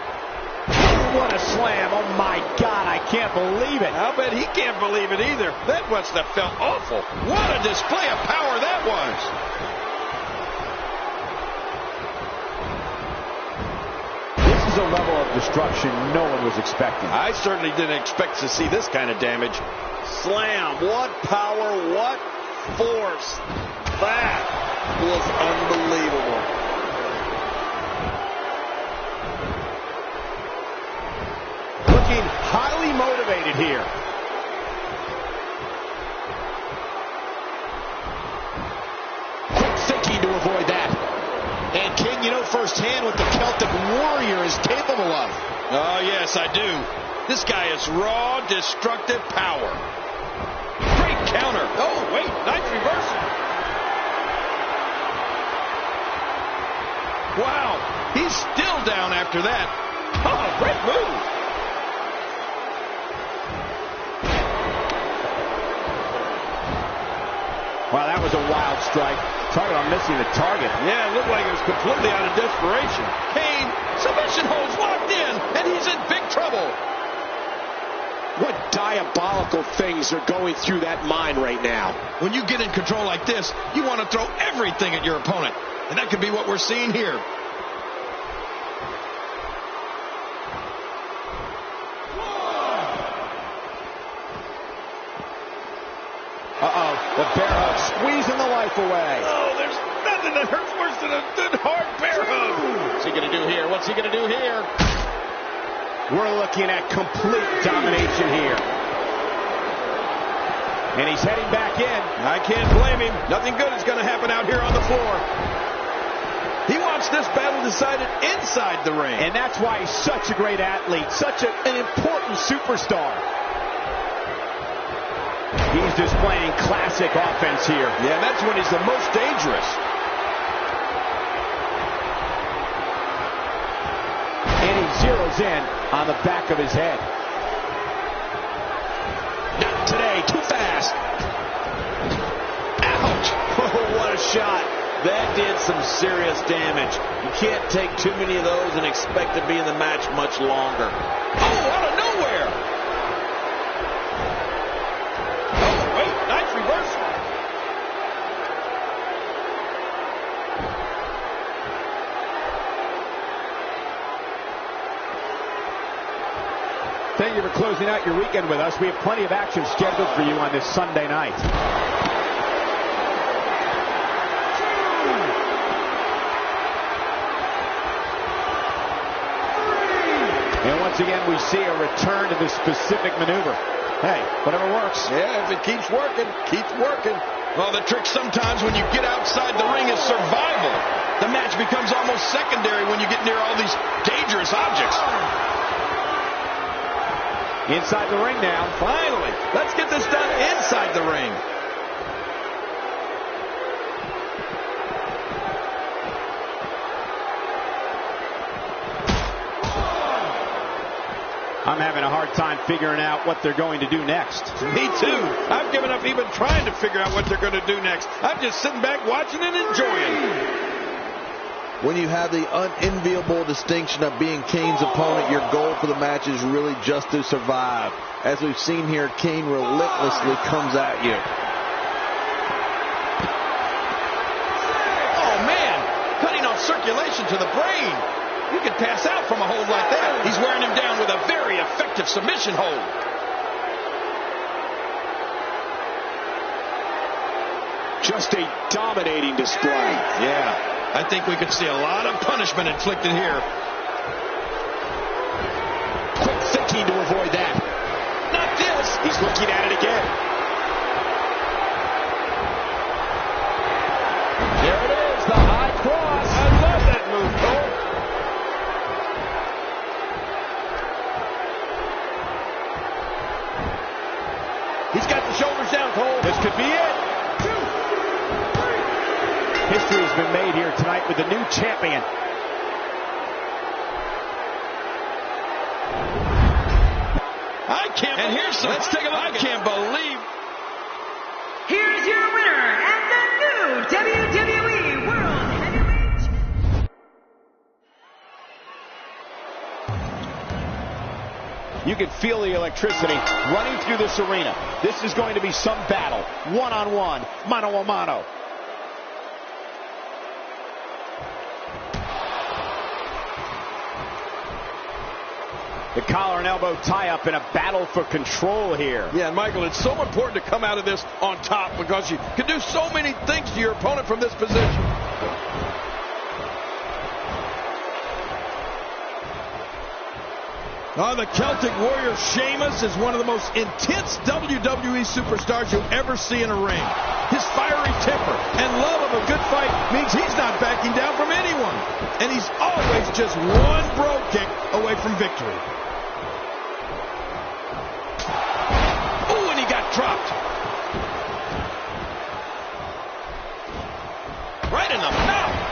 What a slam. Oh, my God. I can't believe it. I'll bet he can't believe it either. That must have felt awful. What a display of power that was. This is a level of destruction no one was expecting. I certainly didn't expect to see this kind of damage. Slam. What power. What force. That was unbelievable. Highly motivated here. avoid that. And King, you know firsthand what the Celtic Warrior is capable of. Oh, yes, I do. This guy is raw, destructive power. Great counter. Oh, wait, nice reversal. Wow, he's still down after that. Oh, great move. Wow, that was a wild strike. Target on missing the target. Yeah, it looked like it was completely out of desperation. Kane, submission holds locked in, and he's in big trouble. What diabolical things are going through that mind right now? When you get in control like this, you want to throw everything at your opponent. And that could be what we're seeing here. Uh-oh, the bear hug squeezing the life away. Oh, there's nothing that hurts worse than a good hard bear hug. What's he going to do here? What's he going to do here? We're looking at complete domination here. And he's heading back in. I can't blame him. Nothing good is going to happen out here on the floor. He wants this battle decided inside the ring. And that's why he's such a great athlete, such an important superstar. He's displaying classic offense here. Yeah, that's when he's the most dangerous. And he zeroes in on the back of his head. Not today, too fast. Ouch. Oh, what a shot. That did some serious damage. You can't take too many of those and expect to be in the match much longer. Oh, out of nowhere. Oh, wait, nice reversal. Thank you for closing out your weekend with us. We have plenty of action scheduled for you on this Sunday night. And once again, we see a return to the specific maneuver. Hey, whatever works. Yeah, if it keeps working, keeps working. Well, the trick sometimes when you get outside the ring is survival. The match becomes almost secondary when you get near all these dangerous objects. Inside the ring now. Finally, let's get this done inside the ring. I'm having a hard time figuring out what they're going to do next. Me too. I've given up even trying to figure out what they're going to do next. I'm just sitting back watching and enjoying. When you have the unenviable distinction of being Kane's opponent, your goal for the match is really just to survive. As we've seen here, Kane relentlessly comes at you. Oh, man. Cutting off circulation to the brain. You can pass out from a hold like that. He's wearing him down with a very effective submission hold. Just a dominating display. Yeah. I think we could see a lot of punishment inflicted here. Quick thinking to avoid that. Not this. He's looking at it again. There it is, the high cross. I love that move, Cole. He's got the shoulders down, Cole. This could be it. History has been made here tonight with the new champion. I can't. And here's some. Let's take a look. I can't believe. Here's your winner and the new WWE World Heavyweight Champion. You can feel the electricity running through this arena. This is going to be some battle. One-on-one, mano-a-mano. The collar and elbow tie-up in a battle for control here. Yeah, and Michael, it's so important to come out of this on top because you can do so many things to your opponent from this position. The Celtic Warrior Sheamus is one of the most intense WWE superstars you'll ever see in a ring. His fiery temper and love of a good fight means he's not backing down from anyone. And he's always just one bro kick away from victory. Oh, and he got dropped. Right in the mouth.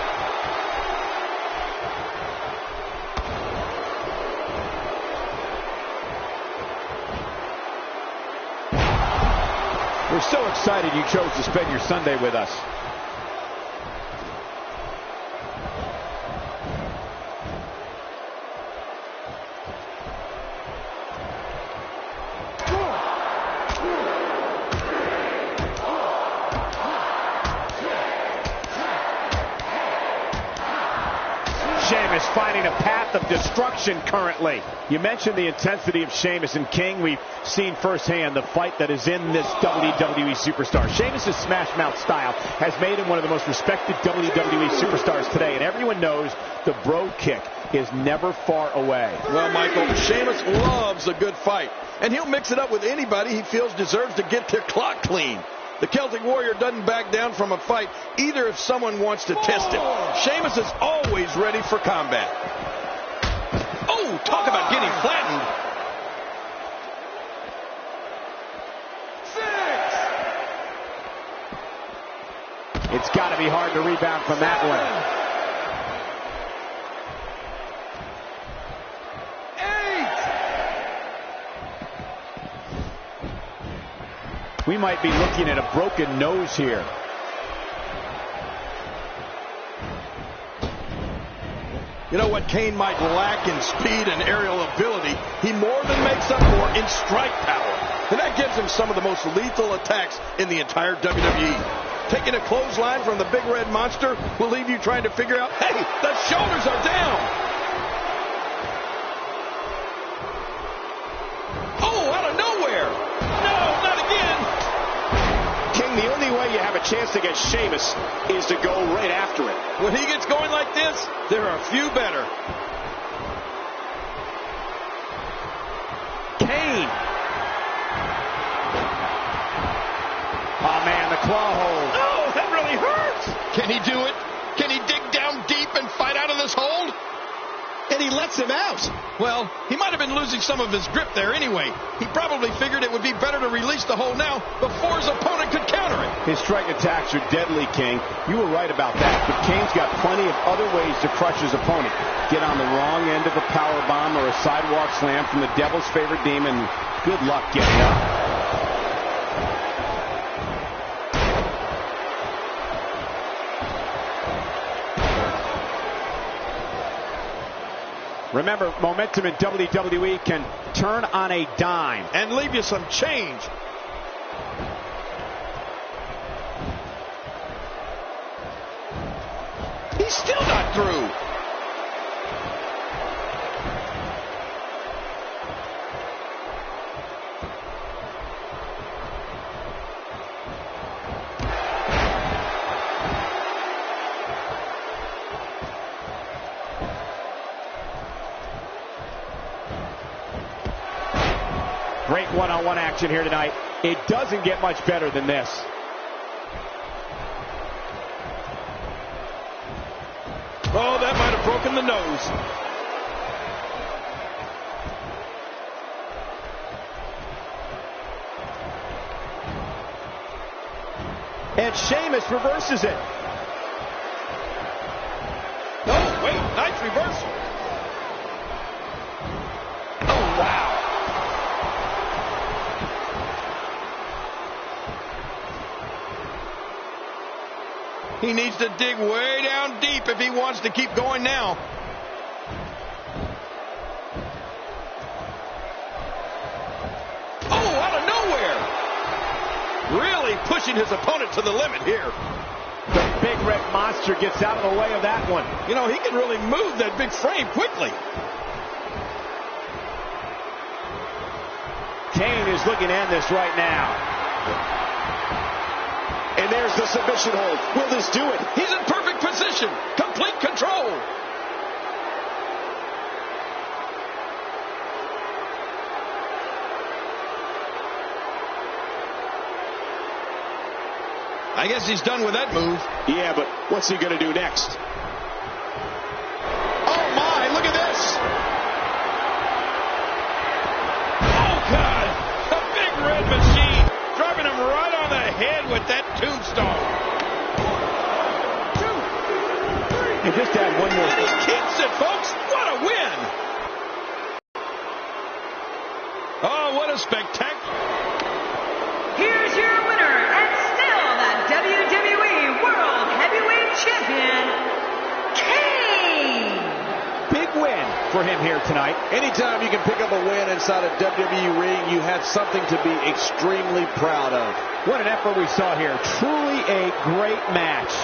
We're so excited you chose to spend your Sunday with us. Sheamus finding a path of destruction currently. You mentioned the intensity of Sheamus, and King, we've seen firsthand the fight that is in this WWE superstar. Sheamus' smash mouth style has made him one of the most respected WWE superstars today, and everyone knows the bro kick is never far away. Well, Michael, Sheamus loves a good fight, and he'll mix it up with anybody he feels deserves to get their clock clean. The Celtic Warrior doesn't back down from a fight, either if someone wants to test him. Sheamus is always ready for combat. Oh, talk about getting flattened. 6. It's got to be hard to rebound from that one. 8. We might be looking at a broken nose here. You know what Kane might lack in speed and aerial ability, he more than makes up for in strike power. And that gives him some of the most lethal attacks in the entire WWE. Taking a clothesline from the Big Red Monster will leave you trying to figure out, hey, the shoulders are down. Oh, out of nowhere. No, not again. King, the only way you have a chance against Sheamus is to go right after it. When he gets going like this, there are a few better. Kane. Oh, man, the claw hold. Oh, that really hurts. Can he do it? Can he dig down deep and fight out of this hold? And he lets him out. Well, he might have been losing some of his grip there anyway. He probably figured it would be better to release the hold now before his opponent could counter it. His strike attacks are deadly, King. You were right about that, but Kane's got plenty of other ways to crush his opponent. Get on the wrong end of a power bomb or a sidewalk slam from the devil's favorite demon. Good luck getting up. Remember, momentum in WWE can turn on a dime. And leave you some change. He's still not through. Great one-on-one action here tonight. It doesn't get much better than this. Oh, that might have broken the nose. And Sheamus reverses it. Oh, wait, nice reversal. Oh, wow. He needs to dig way down deep if he wants to keep going now. Oh, out of nowhere. Really pushing his opponent to the limit here. The Big Red Monster gets out of the way of that one. You know, he can really move that big frame quickly. Kane is looking at this right now. And there's the submission hold. Will this do it? He's in perfect position. Complete control. I guess he's done with that move. Yeah, but what's he going to do next? Oh, my, look at this. Oh, God, a big red machine driving him right on the head with that tombstone. 2, 3. And just add one more. And he keeps it, folks. What a win. Oh, what a spectacular. Here's your winner and still the WWE World Heavyweight Champion, Kane. Big win for him here tonight. Anytime you can pick up a win inside a WWE ring, you have something to be extremely proud of. What an effort we saw here. Truly a great match.